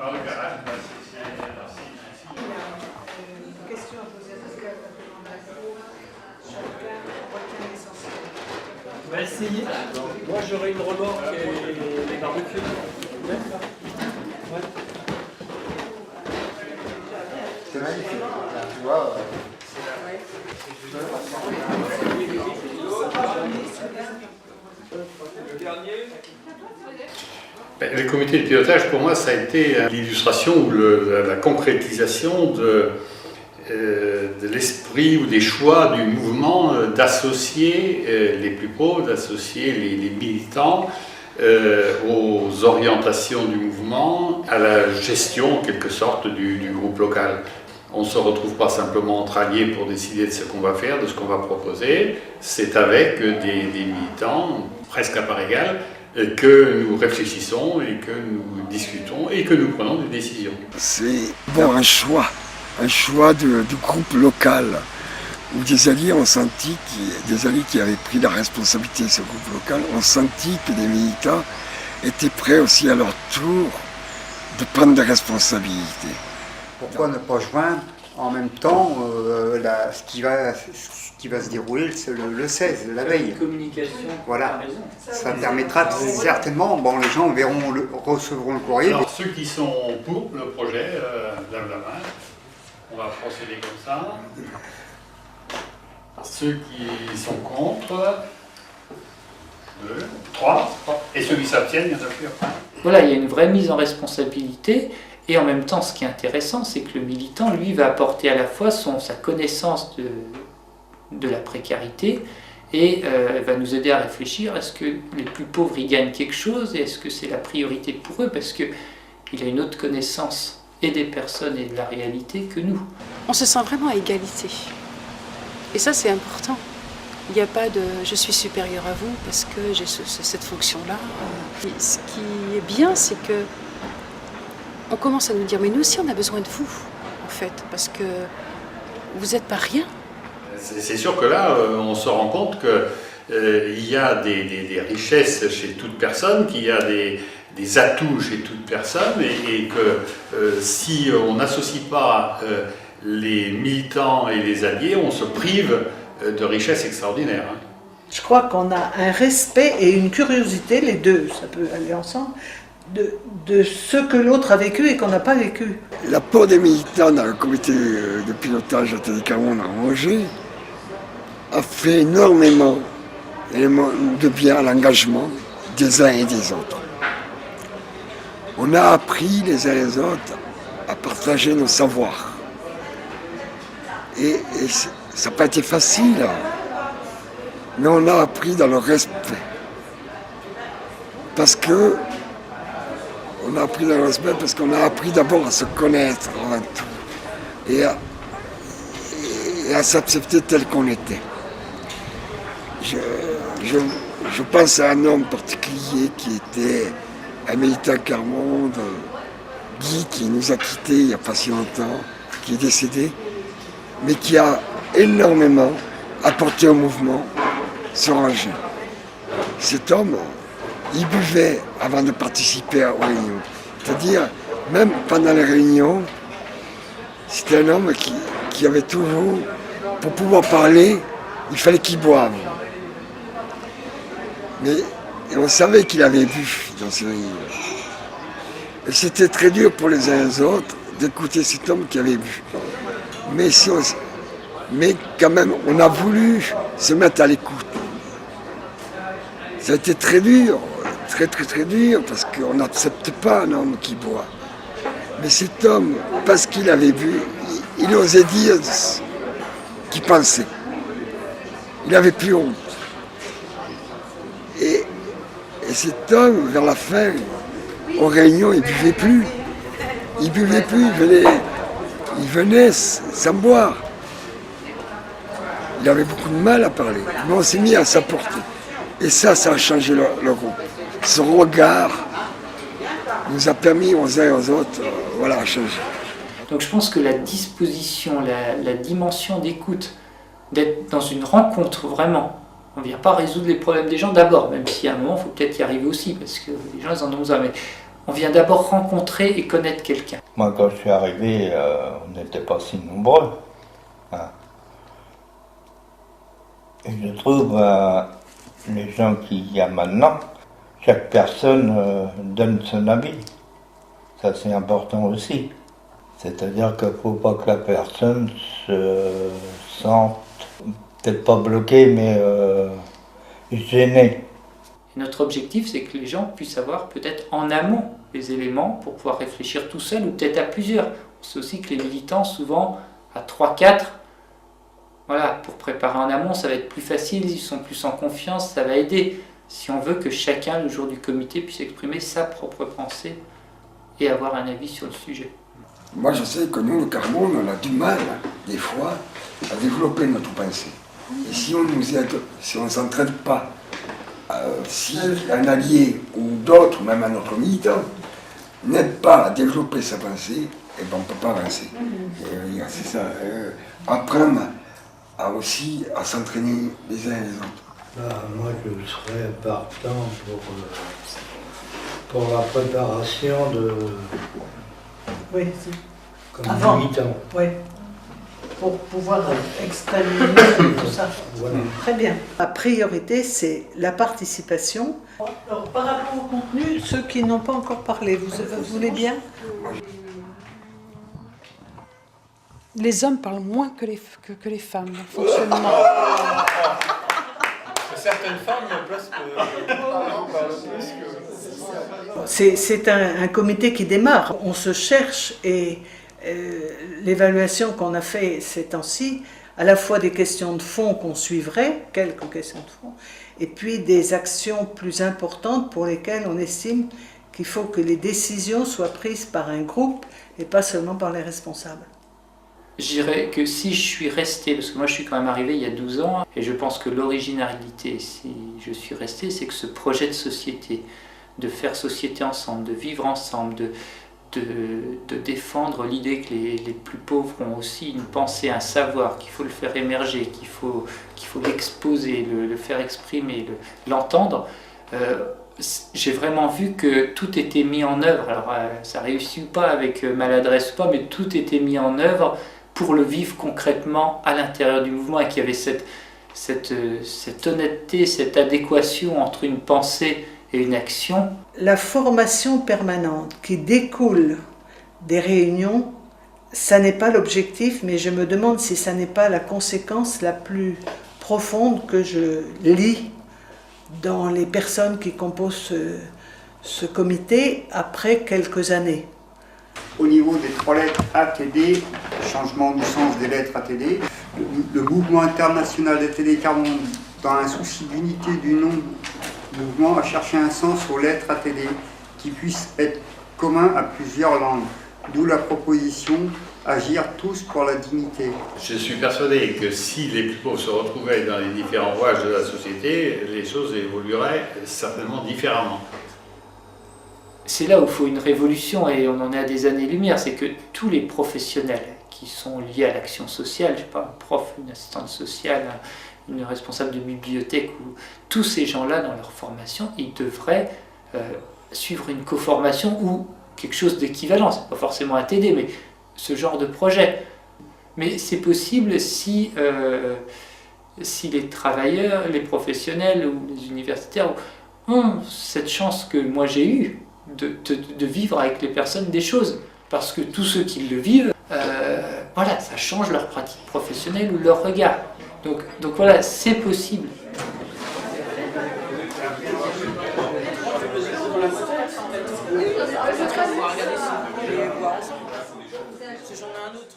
Alors, le garage, Une question à poser parce que chacun retient l'essentiel. On va essayer. Moi j'aurai une remorque et les barbecues. Ouais. C'est magnifique. Tu vois. Le comité de pilotage, pour moi, ça a été l'illustration ou la concrétisation de l'esprit ou des choix du mouvement d'associer les plus pauvres, d'associer les militants aux orientations du mouvement, à la gestion en quelque sorte du groupe local. On ne se retrouve pas simplement entre alliés pour décider de ce qu'on va faire, de ce qu'on va proposer, c'est avec des militants, presque à part égale, que nous réfléchissons et que nous discutons et que nous prenons des décisions. C'est bon, un choix du groupe local, où des alliés ont senti, des alliés qui avaient pris la responsabilité de ce groupe local, ont senti que des militants étaient prêts aussi à leur tour de prendre des responsabilités. Pourquoi ne pas joindre en même temps ce qui va se dérouler le 16, la veille. Communication. Voilà. Ça permettra certainement, bon, les gens recevront le courrier. Alors ceux qui sont pour le projet, lèvent la main. On va procéder comme ça. Ceux qui sont contre, 2, 3. Et ceux qui s'abstiennent, il y en a plus après. Voilà, il y a une vraie mise en responsabilité. Et en même temps, ce qui est intéressant, c'est que le militant, lui, va apporter à la fois sa connaissance de la précarité et va nous aider à réfléchir, est-ce que les plus pauvres y gagnent quelque chose et est-ce que c'est la priorité pour eux, parce qu'il a une autre connaissance et des personnes et de la réalité que nous. On se sent vraiment à égalité. Et ça, c'est important. Il n'y a pas de « je suis supérieur à vous parce que j'ai cette fonction-là ». Ce qui est bien, c'est que on commence à nous dire « mais nous aussi, on a besoin de vous, en fait, parce que vous n'êtes pas rien ». C'est sûr que là, on se rend compte qu'il y a des richesses chez toute personne, qu'il y a des atouts chez toute personne, et que si on n'associe pas les militants et les alliés, on se prive de richesses extraordinaires. Je crois qu'on a un respect et une curiosité, les deux, ça peut aller ensemble, de ce que l'autre a vécu et qu'on n'a pas vécu. L'apport des militants dans le comité de pilotage Atelier Carmonde à Angers a fait énormément de bien à l'engagement des uns et des autres. On a appris les uns et les autres à partager nos savoirs. Et ça n'a pas été facile, mais on a appris dans le respect. Parce qu'on a appris d'abord à se connaître avant tout et à s'accepter tel qu'on était. Je pense à un homme particulier qui était un militant Carmonde, Guy, qui nous a quittés il n'y a pas si longtemps, qui est décédé, mais qui a énormément apporté au mouvement sur Angers. Cet homme, il buvait avant de participer aux réunions. C'est-à-dire, même pendant les réunions, c'était un homme qui avait toujours, pour pouvoir parler, il fallait qu'il boive. Mais on savait qu'il avait bu dans ces réunions. Et c'était très dur pour les uns et les autres d'écouter cet homme qui avait bu. Mais quand même, on a voulu se mettre à l'écoute. Ça a été très dur, très dur, parce qu'on n'accepte pas un homme qui boit. Mais cet homme, parce qu'il avait bu, il osait dire ce qu'il pensait. Il n'avait plus honte. Et cet homme, vers la fin, aux réunions, il ne buvait plus. Il venait sans boire. Il avait beaucoup de mal à parler, mais on s'est mis à sa portée. Et ça a changé le groupe. Ce regard nous a permis aux uns et aux autres à changer. Donc je pense que la disposition, la dimension d'écoute, d'être dans une rencontre vraiment, on ne vient pas résoudre les problèmes des gens d'abord, même si à un moment il faut peut-être y arriver aussi, parce que les gens ils en ont besoin, mais On vient d'abord rencontrer et connaître quelqu'un. Moi, quand je suis arrivé, on n'était pas si nombreux. Hein. Et je trouve les gens qu'il y a maintenant, chaque personne donne son avis. Ça, c'est important aussi. C'est-à-dire qu'il ne faut pas que la personne se sente, peut-être pas bloquée, mais gênée. Et notre objectif, c'est que les gens puissent avoir peut-être en amont les éléments pour pouvoir réfléchir tout seul ou peut-être à plusieurs. On sait aussi que les militants, souvent à 3-4, voilà, pour préparer en amont, ça va être plus facile, ils sont plus en confiance, ça va aider. Si on veut que chacun, le jour du comité, puisse exprimer sa propre pensée et avoir un avis sur le sujet. Moi, je sais que nous, le Carbone, on a du mal, des fois, à développer notre pensée. Et si on nous aide, si on ne s'entraide pas, si un allié ou d'autres, même un autre militant, n'aide pas à développer sa pensée, eh ben, on ne peut pas avancer. C'est ça, apprendre aussi à s'entraîner les uns et les autres. Moi, je serais partant pour la préparation de... Oui, comme militant. Oui. Pour pouvoir exterminer tout ça. Voilà. Très bien. La priorité, c'est la participation. Alors, par rapport au contenu, ceux qui n'ont pas encore parlé, vous voulez bien? Les hommes parlent moins que les femmes dans le fonctionnement. Certaines femmes, parlent plus que... C'est un comité qui démarre. On se cherche et l'évaluation qu'on a fait ces temps-ci, à la fois des questions de fond qu'on suivrait, quelques questions de fond, et puis des actions plus importantes pour lesquelles on estime qu'il faut que les décisions soient prises par un groupe et pas seulement par les responsables. Je dirais que si je suis resté, parce que moi je suis quand même arrivé il y a 12 ans, et je pense que l'originalité, si je suis resté, c'est que ce projet de société, de faire société ensemble, de vivre ensemble, de défendre l'idée que les plus pauvres ont aussi une pensée, un savoir, qu'il faut le faire émerger, qu'il faut l'exposer, le faire exprimer, l'entendre. J'ai vraiment vu que tout était mis en œuvre. Alors ça réussit ou pas avec maladresse ou pas, mais tout était mis en œuvre pour le vivre concrètement à l'intérieur du mouvement et qu'il y avait cette honnêteté, cette adéquation entre une pensée et une action. La formation permanente qui découle des réunions, ça n'est pas l'objectif, mais je me demande si ça n'est pas la conséquence la plus profonde que je lis dans les personnes qui composent ce comité après quelques années. Au niveau des 3 lettres ATD, changement du sens des lettres ATD, le mouvement international d'ATD Carbone, dans un souci d'unité du nom du mouvement, a cherché un sens aux lettres ATD qui puisse être commun à plusieurs langues. D'où la proposition agir tous pour la dignité. Je suis persuadé que si les plus pauvres se retrouvaient dans les différents rouages de la société, les choses évolueraient certainement différemment. C'est là où il faut une révolution et on en est à des années-lumière, c'est que tous les professionnels qui sont liés à l'action sociale, je sais pas, un prof, une assistante sociale, une responsable de bibliothèque, ou tous ces gens-là dans leur formation, ils devraient suivre une co-formation ou quelque chose d'équivalent, c'est pas forcément un TD, mais ce genre de projet. Mais c'est possible si les travailleurs, les professionnels ou les universitaires ont cette chance que moi j'ai eue de vivre avec les personnes des choses. Parce que tous ceux qui le vivent, voilà, ça change leur pratique professionnelle ou leur regard. Donc voilà, c'est possible. Si j'en ai un autre.